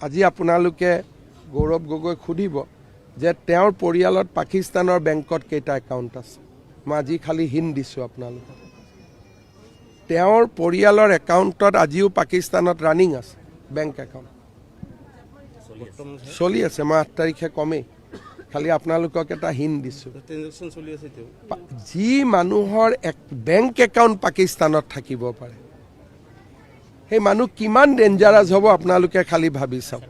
আজি আপোনালোকে গৌৰৱ গগৈ সুধিব যে তেওঁৰ পৰিয়ালত পাকিস্তানৰ বেংকত কেইটা একাউণ্ট আছে। মই আজি খালি হিণ্ট দিছোঁ আপোনালোকক। তেওঁৰ পৰিয়ালৰ একাউণ্টত আজিও পাকিস্তানত ৰানিং আছে বেংক একাউণ্ট চলি আছে। মই 8 তাৰিখে কমেই, খালি আপোনালোকক এটা হিণ্ট দিছোঁ। যি মানুহৰ বেংক একাউণ্ট পাকিস্তানত থাকিব পাৰে সেই মানুহ কিমান ডেঞ্জাৰাছ হ'ব আপোনালোকে খালি ভাবি চাওক।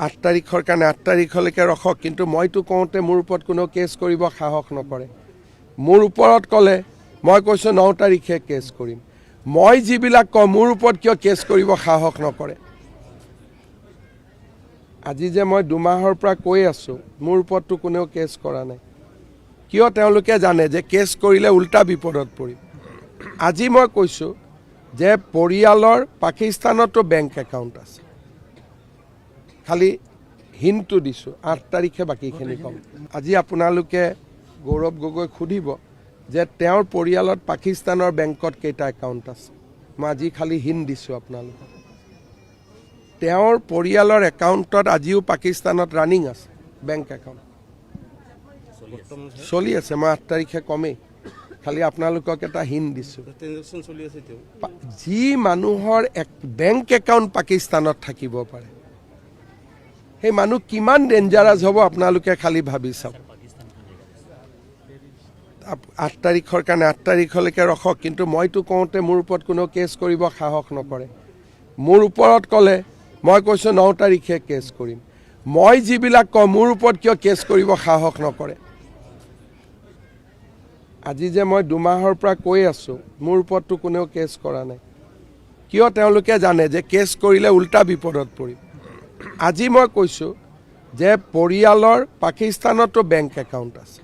8 তাৰিখৰ কাৰণে 8 তাৰিখলৈকে ৰখক, কিন্তু মইতো কওঁতে মোৰ ওপৰত কোনেও কেছ কৰিব সাহস নকৰে। মোৰ ওপৰত ক'লে মই কৈছোঁ 9 তাৰিখে কেছ কৰিম। মই যিবিলাক কওঁ মোৰ ওপৰত কিয় কেছ কৰিব সাহস নকৰে। আজি যে মই 2 মাহৰ পৰা কৈ আছোঁ মোৰ ওপৰততো কোনেও কেছ কৰা নাই। কিয়? তেওঁলোকে জানে যে কেছ কৰিলে উল্টা বিপদত পৰিম। আজি মই কৈছোঁ যে পৰিয়ালৰ পাকিস্তানতো বেংক একাউণ্ট আছে, খালি হিণ্টটো দিছোঁ। 8 তাৰিখে বাকীখিনি ক'ম। আজি আপোনালোকে গৌৰৱ গগৈ সুধিব যে তেওঁৰ পৰিয়ালত পাকিস্তানৰ বেংকত কেইটা একাউণ্ট আছে। মই আজি খালি হিণ্ট দিছোঁ আপোনালোকক। তেওঁৰ পৰিয়ালৰ একাউণ্টত আজিও পাকিস্তানত ৰানিং আছে বেংক একাউণ্ট চলি আছে। মই 8 তাৰিখে কমেই, খালি আপোনালোকক এটা হিণ্ট দিছোঁ। যি মানুহৰ বেংক একাউণ্ট পাকিস্তানত থাকিব পাৰে সেই মানুহ কিমান ডেঞ্জাৰাছ হ'ব আপোনালোকে খালি ভাবি চাওক। 8 তাৰিখৰ কাৰণে 8 তাৰিখলৈকে ৰখক, কিন্তু মইতো কওঁতে মোৰ ওপৰত কোনেও কেছ কৰিব সাহস নকৰে। মোৰ ওপৰত ক'লে মই কৈছোঁ 9 তাৰিখে কেছ কৰিম। মই যিবিলাক কওঁ মোৰ ওপৰত কিয় কেছ কৰিব সাহস নকৰে। আজি যে মই 2 মাহৰ পৰা কৈ আছোঁ মোৰ ওপৰততো কোনেও কেছ কৰা নাই। কিয়? তেওঁলোকে জানে যে কেছ কৰিলে উল্টা বিপদত পৰিম। আজি মই কৈছোঁ যে পৰিয়ালৰ পাকিস্তানতো বেংক একাউণ্ট আছে,